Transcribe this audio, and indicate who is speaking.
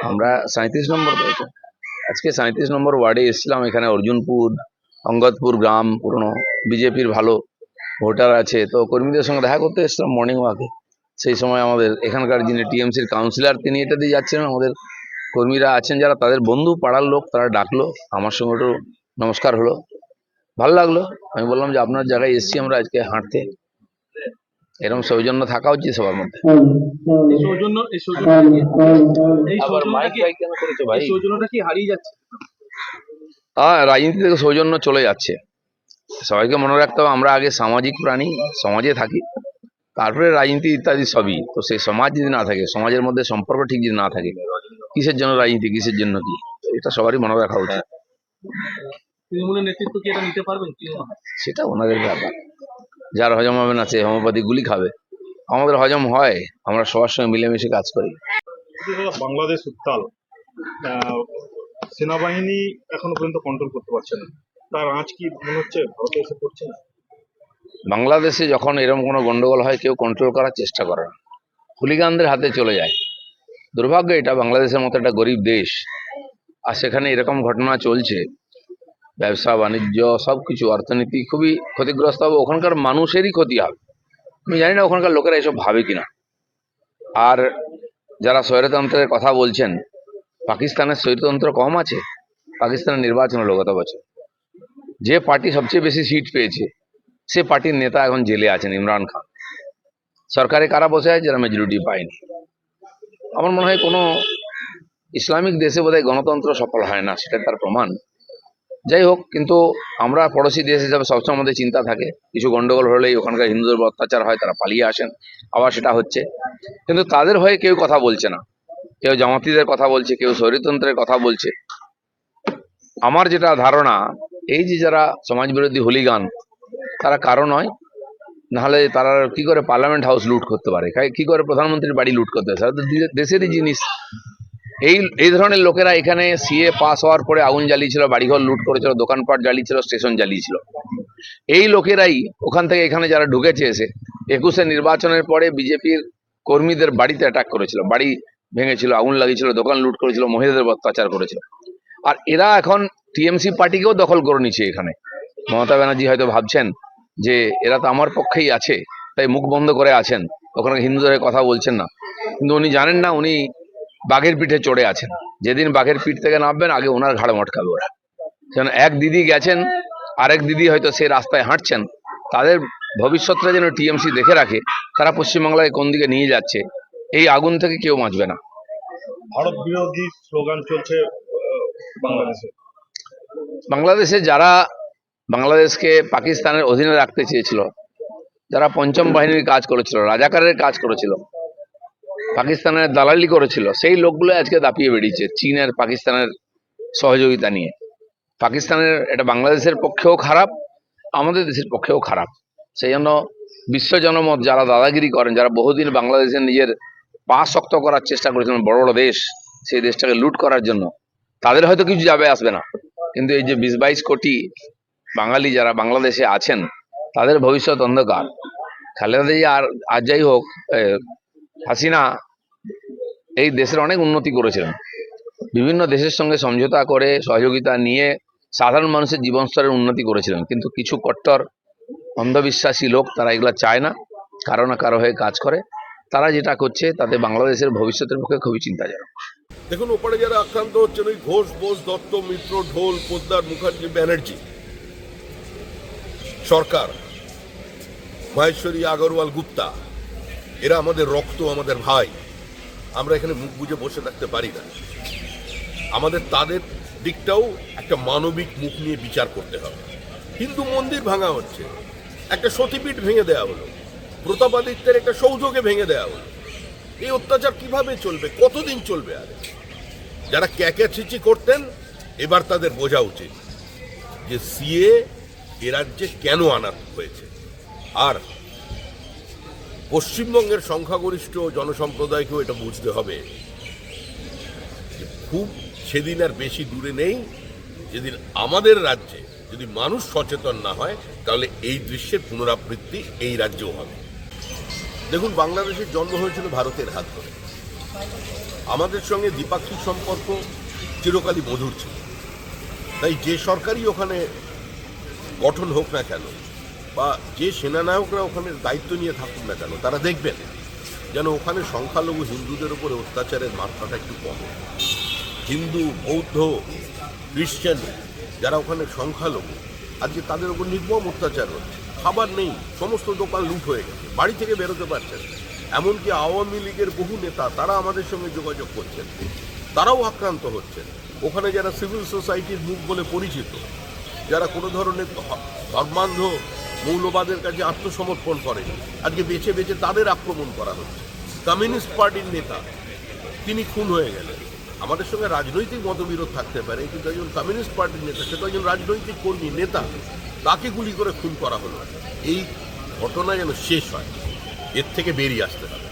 Speaker 1: আমরা 37 নম্বর পেয়েছি। আজকে 37 নম্বর ওয়ার্ডে এসেছিলাম। এখানে অর্জুনপুর, অঙ্গদপুর গ্রাম পুরনো বিজেপির ভালো ভোটার আছে, তো কর্মীদের সঙ্গে দেখা করতে এসেছিলাম মর্নিং ওয়াকে। সেই সময় আমাদের এখানকার যিনি টিএমসির কাউন্সিলর তিনি এটা দিয়ে যাচ্ছিলেন, আমাদের কর্মীরা আছেন যারা তাদের বন্ধু পাড়ার লোক, তারা ডাকলো, আমার সঙ্গে একটু নমস্কার হলো, ভালো লাগলো। আমি বললাম যে আপনার জায়গায় এসেছি আমরা আজকে হাঁটতে, এরকম সৌজন্য থাকা উচিত সবার মধ্যে। রাজনীতি থেকে সৌজন্য চলে যাচ্ছে। সবাইকে মনে রাখতে হবে আমরা আগে সামাজিক প্রাণী, সমাজে থাকি, তারপরে রাজনীতি ইত্যাদি সবই। তো সেই সমাজ যদি না থাকে, সমাজের মধ্যে সম্পর্ক ঠিক যদি না থাকে, কিসের জন্য রাজনীতি, কিসের জন্য কি, এটা সবারই মনে রাখা উচিত।
Speaker 2: তৃণমূলের নেতৃত্ব কি এটা নিতে পারবেন?
Speaker 1: সেটা ওনাদের ব্যাপার, যার হজম হবে না সে হোমিওপ্যাথি গুলি খাবে। আমাদের হজম হয়, আমরা সবার সঙ্গে মিলেমিশে কাজ করি।
Speaker 3: বাংলাদেশ উত্তাল, সেনাবাহিনী এখনো পর্যন্ত কন্ট্রোল করতে পারছে না, তার আঁচ কি মনে হচ্ছে ভারতে এসে পড়ছে না?
Speaker 1: বাংলাদেশে যখন এরকম কোনো গন্ডগোল হয় কেউ কন্ট্রোল করার চেষ্টা করে না, হুলিগানদের হাতে চলে যায়। দুর্ভাগ্য এটা, বাংলাদেশের মতো একটা গরিব দেশ, আর সেখানে এরকম ঘটনা চলছে। ব্যবসা বাণিজ্য সবকিছু, অর্থনীতি খুবই ক্ষতিগ্রস্ত হবে, ওখানকার মানুষেরই ক্ষতি হবে। আমি জানি না ওখানকার লোকেরা এসব ভাবে কিনা। আর যারা স্বৈরতন্ত্রের কথা বলছেন, পাকিস্তানের স্বৈরতন্ত্র কম আছে? পাকিস্তানের নির্বাচন হলো গত বছর, যে পার্টি সবচেয়ে বেশি সিট পেয়েছে সে পার্টির নেতা এখন জেলে আছেন, ইমরান খান। সরকারে কারা বসে আছে যারা মেজরিটি পায়নি। আমার মনে হয় কোনো ইসলামিক দেশে বোধহয় গণতন্ত্র সফল হয় না, সেটা তার প্রমাণ। যাই হোক, কিন্তু আমরা পড়োশি দেশ হিসাবে সবসময় আমাদের চিন্তা থাকে, কিছু গন্ডগোল হলেই ওখানকার হিন্দুদের উপর অত্যাচার হয়, তারা পালিয়ে আসেন, আবার সেটা হচ্ছে। কিন্তু তাদের হয়ে কেউ কথা বলছে না, কেউ জামাতিদের কথা বলছে, কেউ স্বৈরতন্ত্রের কথা বলছে। আমার যেটা ধারণা, এই যে যারা সমাজ বিরোধী হুলিগান, তারা কারো নয়, নাহলে তারা কি করে পার্লামেন্ট হাউস লুট করতে পারে, কি করে প্রধানমন্ত্রীর বাড়ি লুট করতে পারে? দেশেরই জিনিস। এই ধরনের লোকেরা এখানে সিএ পাস হওয়ার পরে আগুন জ্বালিয়েছিল, বাড়িঘর লুট করেছিল, দোকানপাট জ্বালিয়েছিল, স্টেশন জ্বালিয়েছিল। এই লোকেরাই ওখান থেকে এখানে যারা ঢুকেছে এসে 21-এ নির্বাচনের পরে বিজেপির কর্মীদের বাড়িতে অ্যাটাক করেছিল, বাড়ি ভেঙেছিল, আগুন লাগিয়েছিল, দোকান লুট করেছিল, মহিলাদের অত্যাচার করেছিল। আর এরা এখন টিএমসি পার্টিকেও দখল করে নিচ্ছে এখানে। মমতা ব্যানার্জি হয়তো ভাবছেন যে এরা তো আমার পক্ষেই আছে, তাই মুখ বন্ধ করে আছেন, ওখানে হিন্দুদের কথা বলছেন না। কিন্তু উনি জানেন না, উনি বাঘের পিঠে চড়ে আছেন। যেদিন বাঘের পিঠ থেকে নামবেন আগে ওনার ঘাড়ে মটকাবে ওরা। যেন এক দিদি গেছেন, আরেক দিদি হয়তো সে রাস্তায় হাঁটছেন, তাদের ভবিষ্যৎটা যেন টিএমসি দেখে রাখে, তারা পশ্চিমবাংলায় কোন দিকে নিয়ে যাচ্ছে, এই আগুন থেকে কেউ বাঁচবে না।
Speaker 3: ভারত বিরোধী স্লোগান চলছে
Speaker 1: বাংলাদেশে যারা বাংলাদেশকে পাকিস্তানের অধীনে রাখতে চেয়েছিল, যারা পঞ্চম বাহিনীর কাজ করেছিল, রাজাকারের কাজ করেছিল, পাকিস্তানের দালালি করেছিল, সেই লোকগুলো আজকে দাপিয়ে বেরিয়েছে চীনের, পাকিস্তানের সহযোগিতা নিয়ে। পাকিস্তানের এটা বাংলাদেশের পক্ষেও খারাপ, আমাদের দেশের পক্ষেও খারাপ। সেই জন্য বিশ্ব জনমত যারা দাদাগিরি করেন, যারা বহুদিন বাংলাদেশের নিজের পা শক্ত করার চেষ্টা করেছিলেন, বড় বড় দেশ সেই দেশটাকে লুট করার জন্য, তাদের হয়তো কিছু যাবে আসবে না, কিন্তু এই যে 20-22 কোটি বাঙালি যারা বাংলাদেশে আছেন, তাদের ভবিষ্যৎ অন্ধকার। খালেদা জিয়া আর যাই হোক, হাসিনা এই দেশের অনেক উন্নতি করেছিলেন, বিভিন্ন দেশের সঙ্গে সমঝোতা করে সহযোগিতা নিয়ে সাধারণ মানুষের জীবন স্তরের উন্নতি করেছিলেন। কিন্তু কিছু কট্টর অন্ধবিশ্বাসী লোক তারা এগুলো চায় না, কারো না কারো হয়ে কাজ করে। তারা যেটা করছে তাতে বাংলাদেশের ভবিষ্যতের পক্ষে খুবই চিন্তাজনক।
Speaker 4: দেখুন, ওপারে যারা আক্রান্ত হচ্ছেন, ওই ঘোষ, বোস, দত্ত, মিত্র, ঢোল, পোদ্দার, মুখার্জি, ব্যানার্জি সরকার, মহেশ্বরী, আগরওয়াল, গুপ্তা, এরা আমাদের রক্ত, আমাদের ভাই। আমরা এখানে মুখ বুজে বসে থাকতে পারি না। আমাদের তাদের দিকটাও একটা মানবিক মুখ নিয়ে বিচার করতে হবে। হিন্দু মন্দির ভাঙা হচ্ছে, একটা সতীপীঠ ভেঙে দেওয়া হলো, প্রতাপাদিত্যের একটা সৌধকে ভেঙে দেওয়া হলো। এই অত্যাচার কিভাবে চলবে, কতদিন চলবে? আর যারা ক্যাকাচিচি করতেন, এবার তাদের বোঝা উচিত যে সিএ এ রাজ্যে কেন আনা হয়েছে। আর পশ্চিমবঙ্গের সংখ্যাগরিষ্ঠ জনসম্প্রদায়কেও এটা বুঝতে হবে যে খুব সেদিন আর বেশি দূরে নেই যেদিন আমাদের রাজ্যে যদি মানুষ সচেতন না হয়, তাহলে এই দৃশ্যের পুনরাবৃত্তি এই রাজ্যেও হবে। দেখুন, বাংলাদেশের জন্ম হয়েছিল ভারতের হাত ধরে। আমাদের সঙ্গে দ্বিপাক্ষিক সম্পর্ক চিরকালই মধুর ছিল। তাই যে সরকারই ওখানে গঠন হোক না কেন বা যে সেনানায়করা ওখানে দায়িত্ব নিয়ে থাকুক না কেন, তারা দেখবেন যেন ওখানে সংখ্যালঘু হিন্দুদের উপরে অত্যাচারের মাত্রাটা একটু কমে। হিন্দু, বৌদ্ধ, খ্রিশ্চান যারা ওখানে সংখ্যালঘু, আজকে তাদের উপর নির্মম অত্যাচার হচ্ছে। খাবার নেই, সমস্ত দোকান লুট হয়ে গেছে, বাড়ি থেকে বেরোতে পারছেন। এমনকি আওয়ামী লীগের বহু নেতা তারা আমাদের সঙ্গে যোগাযোগ করছেন, তারাও আক্রান্ত হচ্ছেন। ওখানে যারা সিভিল সোসাইটির মুখ বলে পরিচিত, যারা কোনো ধরনের ধর্মান্ধ মৌলবাদের কাছে আত্মসমর্পণ করেন, আজকে বেছে বেছে তাদের আক্রমণ করা হচ্ছে। কমিউনিস্ট পার্টির নেতা তিনি খুন হয়ে গেলেন। আমাদের সঙ্গে রাজনৈতিক মতবিরোধ থাকতে পারে, কিন্তু একজন কমিউনিস্ট পার্টির নেতা, সে তো একজন রাজনৈতিক কর্মী নেতা, তাকে গুলি করে খুন করা হলো। এই ঘটনা যেন শেষ হয়, এর থেকে বেরিয়ে আসতে হবে।